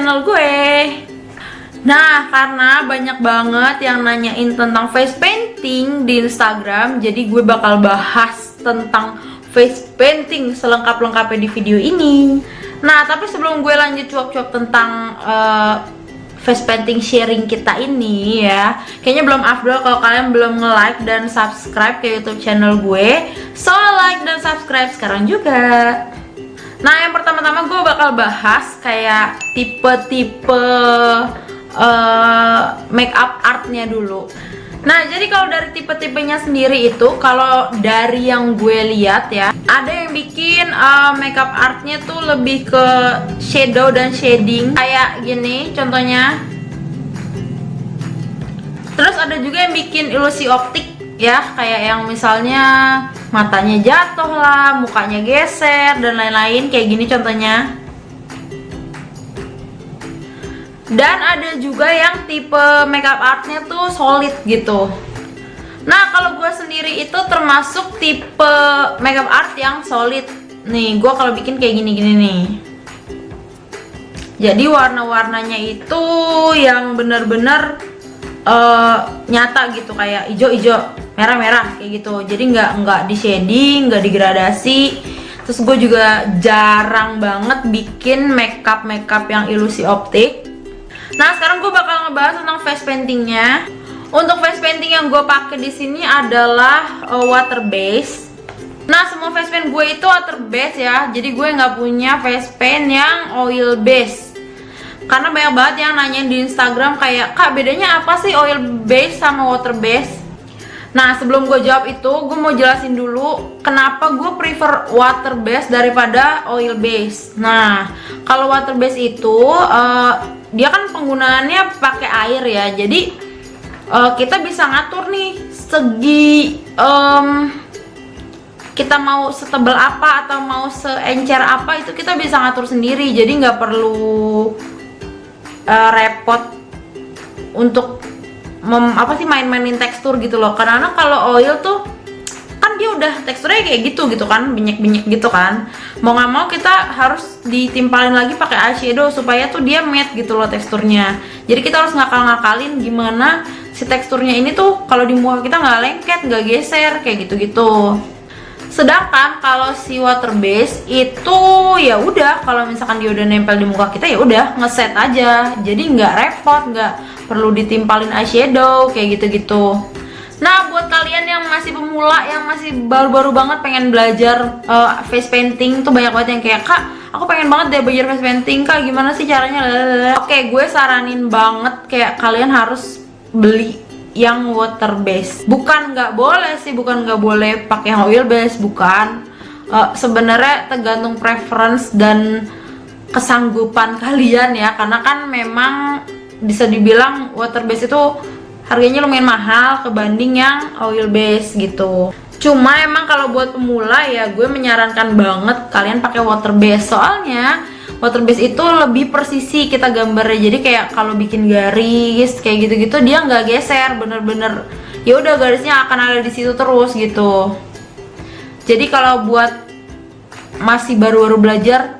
channel gue. Nah, karena banyak banget yang nanyain tentang face painting di Instagram, jadi gue bakal bahas tentang face painting selengkap-lengkapnya di video ini. Nah, tapi sebelum gue lanjut cuap-cuap tentang face painting sharing kita ini ya, kayaknya belum afdol kalau kalian belum nge-like dan subscribe ke YouTube channel gue. So, like dan subscribe sekarang juga. Nah, yang pertama-tama gue bakal bahas kayak tipe-tipe makeup artnya dulu. Nah, jadi kalau dari tipe-tipenya sendiri itu, kalau dari yang gue lihat ya, ada yang bikin makeup artnya tuh lebih ke shadow dan shading kayak gini contohnya. Terus ada juga yang bikin ilusi optik ya, kayak yang misalnya matanya jatuh lah, mukanya geser dan lain-lain kayak gini contohnya. Dan ada juga yang tipe makeup artnya tuh solid gitu. Nah, kalau gue sendiri itu termasuk tipe makeup art yang solid. Nih, gue kalau bikin kayak gini-gini nih. Jadi warna-warnanya itu yang bener-bener nyata gitu, kayak hijau-hijau, merah-merah kayak gitu. Jadi nggak di shading, nggak digradasi. Terus gue juga jarang banget bikin makeup yang ilusi optik. Nah, sekarang gue bakal ngebahas tentang face paintingnya. Untuk face painting yang gue pakai di sini adalah water base. Nah, semua face paint gue itu water base ya. Jadi gue nggak punya face paint yang oil base. Karena banyak banget yang nanya di Instagram kayak, "Kak, bedanya apa sih oil base sama water base?" Nah, sebelum gue jawab itu, gue mau jelasin dulu kenapa gue prefer water base daripada oil base. Nah, kalau water base itu dia kan penggunaannya pakai air ya. Jadi kita bisa ngatur nih segi kita mau setebal apa atau mau seencer apa, itu kita bisa ngatur sendiri. Jadi nggak perlu repot untuk main-mainin tekstur gitu loh. Karena kalau oil tuh kan dia udah teksturnya kayak gitu kan, binyak-binyak gitu kan. Mau nggak mau kita harus ditimpalin lagi pakai eyeshadow supaya tuh dia matte gitu loh teksturnya. Jadi kita harus ngakal-ngakalin gimana si teksturnya ini tuh kalau di muka kita nggak lengket, nggak geser kayak gitu-gitu. Sedangkan kalau si water base itu ya udah, kalau misalkan dia udah nempel di muka kita ya udah ngeset aja. Jadi nggak repot, nggak perlu ditimpalin eyeshadow kayak gitu-gitu. Nah, buat kalian yang masih pemula, yang masih baru-baru banget pengen belajar face painting tuh banyak banget yang kayak, "Kak, aku pengen banget deh belajar face painting, Kak, gimana sih caranya?" Oke, gue saranin banget kayak kalian harus beli yang water base. Bukan nggak boleh sih, bukan nggak boleh pakai yang oil base, bukan. Sebenarnya tergantung preference dan kesanggupan kalian ya, karena kan memang bisa dibilang water base itu harganya lumayan mahal kebanding yang oil base gitu. Cuma emang kalau buat pemula ya gue menyarankan banget kalian pakai water base, soalnya water base itu lebih presisi kita gambarnya. Jadi kayak kalau bikin garis kayak gitu-gitu dia nggak geser, bener-bener ya udah garisnya akan ada di situ terus gitu. Jadi kalau buat masih baru-baru belajar,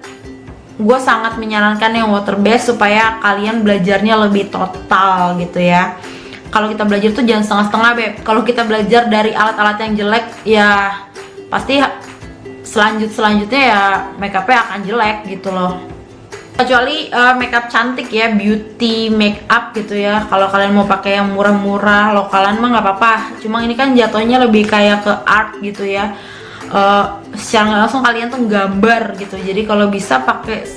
gue sangat menyarankan yang water base supaya kalian belajarnya lebih total gitu ya. Kalau kita belajar tuh jangan setengah-setengah, Beb. Kalau kita belajar dari alat-alat yang jelek ya pasti selanjutnya ya makeupnya akan jelek gitu loh. Kecuali makeup cantik ya, beauty makeup gitu ya. Kalau kalian mau pakai yang murah-murah lokalan mah nggak apa-apa. Cuma ini kan jatuhnya lebih kayak ke art gitu ya. Secara nggak langsung kalian tuh gambar gitu. Jadi kalau bisa pakai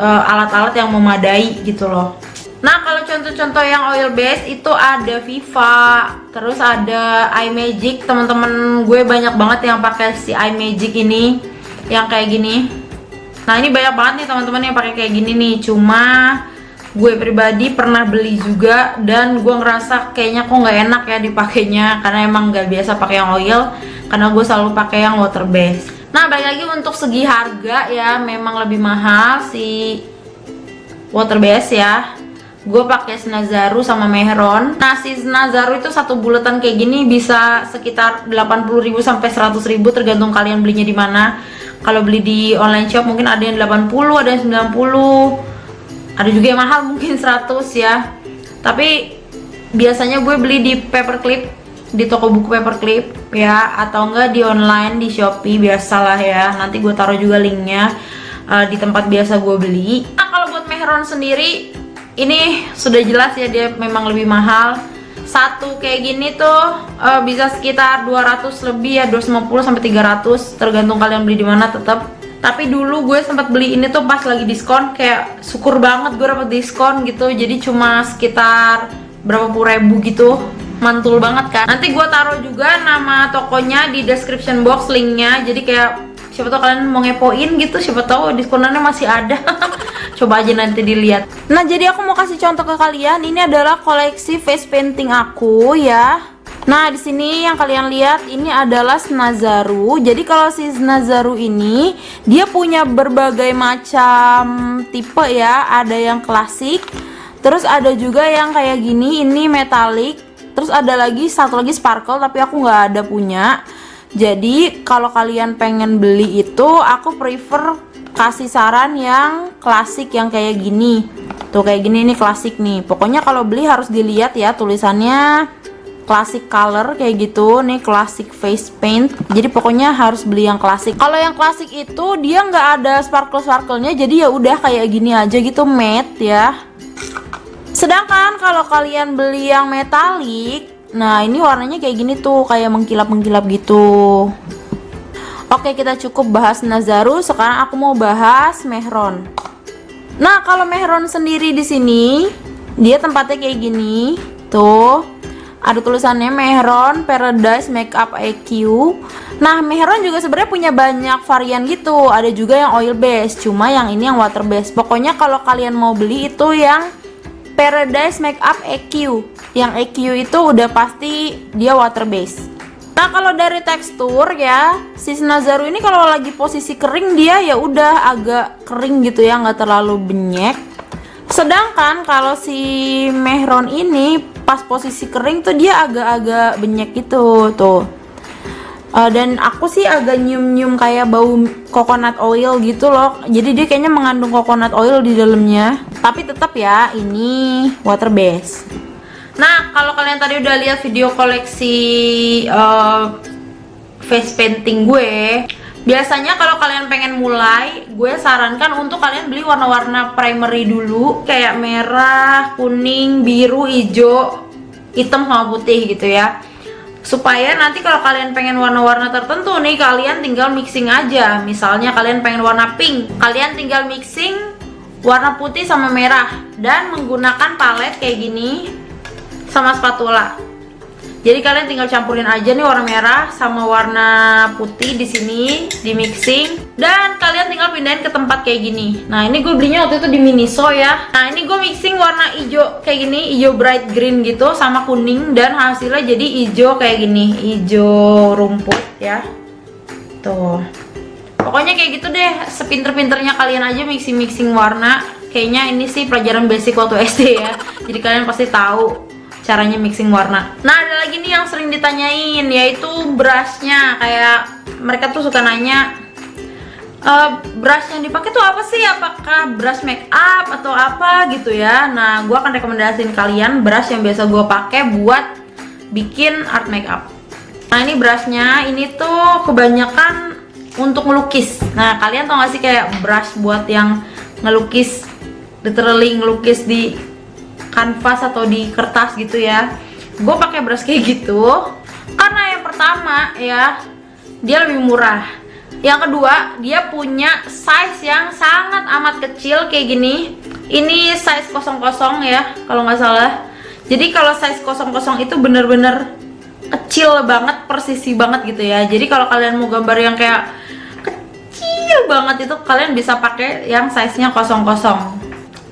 alat-alat yang memadai gitu loh. Nah, kalau contoh-contoh yang oil base itu ada Viva, terus ada iMagic. Teman-teman gue banyak banget yang pakai si iMagic ini, yang kayak gini. Nah, ini banyak banget nih teman-teman yang pakai kayak gini nih. Cuma gue pribadi pernah beli juga dan gue ngerasa kayaknya kok nggak enak ya dipakainya, karena emang nggak biasa pakai yang oil, karena gue selalu pakai yang water base. Nah, balik lagi untuk segi harga ya, memang lebih mahal si water base ya. Gue pakai Snazaru sama Mehron. Nah, si Snazaru itu satu buletan kayak gini bisa sekitar 80.000 sampai 100.000 tergantung kalian belinya di mana. Kalau beli di online shop mungkin ada yang 80, ada yang 90. Ada juga yang mahal mungkin 100 ya. Tapi biasanya gue beli di Paperclip, di toko buku Paperclip ya, atau enggak di online di Shopee biasalah ya. Nanti gue taruh juga linknya di tempat biasa gue beli. Nah, kalau buat Mehron sendiri ini sudah jelas ya, dia memang lebih mahal. Satu kayak gini tuh bisa sekitar 200 lebih ya, 250 sampai 300 tergantung kalian beli di mana tetap. Tapi dulu gue sempat beli ini tuh pas lagi diskon, kayak syukur banget gue dapet diskon gitu. Jadi cuma sekitar berapa puluh ribu gitu, mantul banget kan. Nanti gue taruh juga nama tokonya di description box linknya. Jadi kayak siapa tahu kalian mau ngepoin gitu, siapa tahu diskonannya masih ada. Coba aja nanti dilihat. Nah, jadi aku mau kasih contoh ke kalian. Ini adalah koleksi face painting aku ya. Nah, di sini yang kalian lihat ini adalah Snazaru. Jadi kalau si Snazaru ini dia punya berbagai macam tipe ya. Ada yang klasik, terus ada juga yang kayak gini, ini metalik. Terus ada lagi satu lagi sparkle, tapi aku nggak ada punya. Jadi kalau kalian pengen beli itu, aku prefer kasih saran yang klasik yang kayak gini. Tuh kayak gini, ini klasik nih. Pokoknya kalau beli harus dilihat ya tulisannya classic color kayak gitu nih, classic face paint. Jadi pokoknya harus beli yang klasik. Kalau yang klasik itu dia nggak ada sparkle-sparklenya, jadi ya udah kayak gini aja gitu, matte ya. Sedangkan kalau kalian beli yang metalik, nah ini warnanya kayak gini tuh, kayak mengkilap-mengkilap gitu. Oke, kita cukup bahas Snazaru. Sekarang aku mau bahas Mehron. Nah, kalau Mehron sendiri di sini dia tempatnya kayak gini tuh. Ada tulisannya Mehron Paradise Makeup EQ. Nah, Mehron juga sebenarnya punya banyak varian gitu. Ada juga yang oil base, cuma yang ini yang water base. Pokoknya kalau kalian mau beli itu yang Paradise Makeup EQ. Yang EQ itu udah pasti dia water base. Nah, kalau dari tekstur ya, si Snazaru ini kalau lagi posisi kering dia ya udah agak kering gitu ya, nggak terlalu benyek. Sedangkan kalau si Mehron ini pas posisi kering tuh dia agak-agak benyek gitu tuh. Dan aku sih agak nyium-nyium kayak bau coconut oil gitu loh. Jadi dia kayaknya mengandung coconut oil di dalamnya. Tapi tetap ya ini water base. Nah, kalau kalian tadi udah lihat video koleksi face painting gue, biasanya kalau kalian pengen mulai, gue sarankan untuk kalian beli warna-warna primary dulu, kayak merah, kuning, biru, hijau, hitam sama putih gitu ya. Supaya nanti kalau kalian pengen warna-warna tertentu nih, kalian tinggal mixing aja. Misalnya kalian pengen warna pink, kalian tinggal mixing warna putih sama merah dan menggunakan palet kayak gini sama spatula. Jadi kalian tinggal campurin aja nih warna merah sama warna putih di sini, di mixing, dan kalian tinggal pindahin ke tempat kayak gini. Nah, ini gue belinya waktu itu di Miniso ya. Nah, ini gue mixing warna hijau kayak gini, hijau bright green gitu sama kuning, dan hasilnya jadi hijau kayak gini, hijau rumput ya. Tuh. Pokoknya kayak gitu deh, sepinter-pinternya kalian aja mixing-mixing warna. Kayaknya ini sih pelajaran basic waktu SD ya. Jadi kalian pasti tahu caranya mixing warna. Nah, ada lagi nih yang sering ditanyain, yaitu brushnya. Kayak mereka tuh suka nanya, brush yang dipakai tuh apa sih? Apakah brush make up atau apa gitu ya? Nah, gue akan rekomendasiin kalian brush yang biasa gue pakai buat bikin art makeup. Nah, ini brushnya, ini tuh kebanyakan untuk melukis. Nah, kalian tau gak sih kayak brush buat yang ngelukis, literally ngelukis di kanvas atau di kertas gitu ya. Gue pakai brush kayak gitu karena yang pertama ya, dia lebih murah. Yang kedua, dia punya size yang sangat amat kecil kayak gini. Ini size 00 ya kalau nggak salah. Jadi kalau size 00 itu bener-bener kecil banget, persisi banget gitu ya. Jadi kalau kalian mau gambar yang kayak kecil banget itu, kalian bisa pakai yang size-nya 00.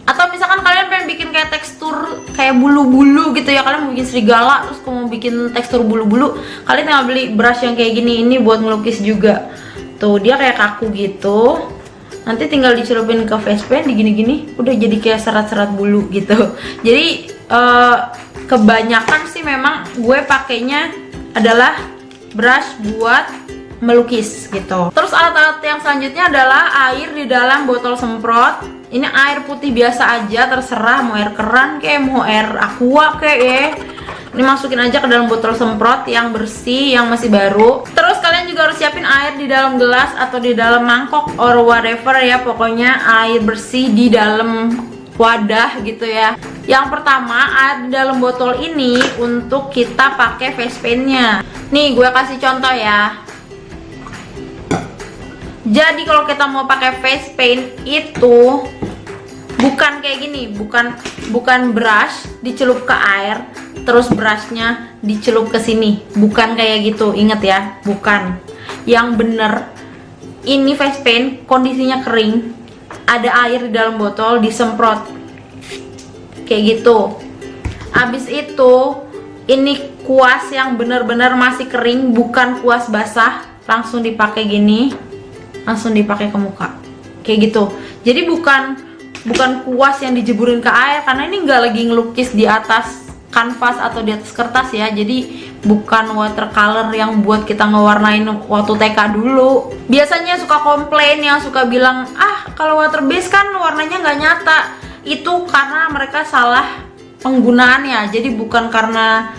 Atau misalkan kalian pengen bikin kayak tekstur kayak bulu-bulu gitu ya, kalian mau bikin serigala terus mau bikin tekstur bulu-bulu, kalian tinggal beli brush yang kayak gini. Ini buat ngelukis juga. Tuh, dia kayak kaku gitu. Nanti tinggal dicelupin ke face paint digini-gini, udah jadi kayak serat-serat bulu gitu. Jadi kebanyakan sih memang gue pakainya adalah brush buat melukis gitu. Terus alat-alat yang selanjutnya adalah air di dalam botol semprot. Ini air putih biasa aja, terserah mau air keran kayak mau air aqua kayak ya. Ini masukin aja ke dalam botol semprot yang bersih, yang masih baru. Terus kalian juga harus siapin air di dalam gelas atau di dalam mangkok or whatever ya. Pokoknya air bersih di dalam wadah gitu ya. Yang pertama, air di dalam botol ini untuk kita pakai face paint-nya. Nih, gue kasih contoh ya. Jadi kalau kita mau pakai face paint itu bukan kayak gini, bukan brush dicelup ke air terus brushnya dicelup ke sini, bukan kayak gitu, inget ya, bukan. Yang bener ini face paint kondisinya kering, ada air di dalam botol, disemprot kayak gitu. Abis itu ini kuas yang bener-bener masih kering, bukan kuas basah, langsung dipakai gini, langsung dipakai ke muka kayak gitu. Jadi bukan kuas yang dijeburin ke air, karena ini nggak lagi ngelukis di atas kanvas atau di atas kertas ya. Jadi bukan watercolor yang buat kita ngewarnain waktu TK dulu. Biasanya suka komplain yang suka bilang, ah kalau water base kan warnanya nggak nyata. Itu karena mereka salah penggunaannya. Jadi bukan karena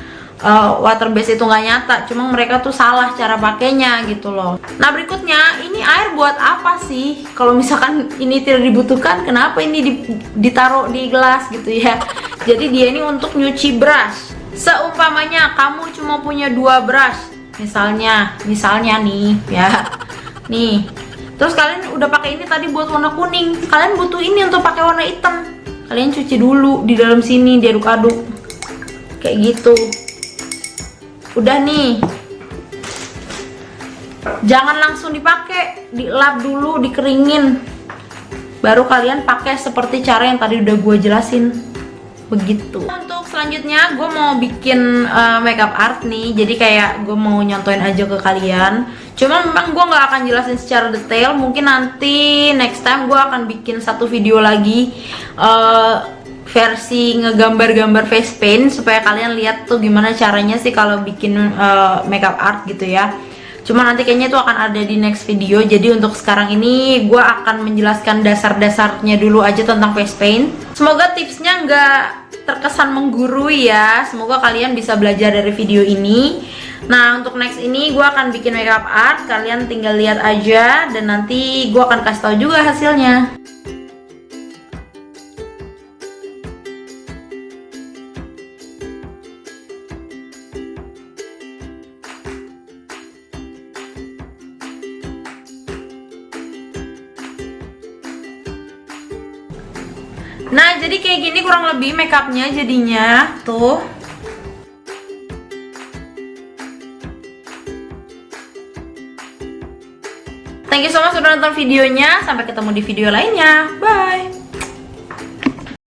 water base itu nggak nyata, cuma mereka tuh salah cara pakainya gitu loh. Nah berikutnya, ini air buat apa sih? Kalau misalkan ini tidak dibutuhkan, kenapa ini ditaruh di gelas gitu ya? Jadi dia ini untuk nyuci brush. Seumpamanya kamu cuma punya 2 brush, misalnya nih ya, nih. Terus kalian udah pakai ini tadi buat warna kuning, kalian butuh ini untuk pakai warna hitam. Kalian cuci dulu di dalam sini, diaduk-aduk kayak gitu. Udah nih, jangan langsung dipakai, dilap dulu, dikeringin, baru kalian pakai seperti cara yang tadi udah gue jelasin, begitu. Untuk selanjutnya gue mau bikin makeup art nih, jadi kayak gue mau nyontoin aja ke kalian. Cuma memang gue nggak akan jelasin secara detail, mungkin nanti next time gue akan bikin satu video lagi versi ngegambar-gambar face paint supaya kalian lihat tuh gimana caranya sih kalau bikin makeup art gitu ya. Cuma nanti kayaknya itu akan ada di next video. Jadi untuk sekarang ini gue akan menjelaskan dasar-dasarnya dulu aja tentang face paint. Semoga tipsnya nggak terkesan menggurui ya. Semoga kalian bisa belajar dari video ini. Nah untuk next ini gue akan bikin makeup art, kalian tinggal lihat aja dan nanti gue akan kasih tahu juga hasilnya. Nah jadi kayak gini kurang lebih makeupnya jadinya tuh. Thank you so much sudah nonton videonya. Sampai ketemu di video lainnya. Bye.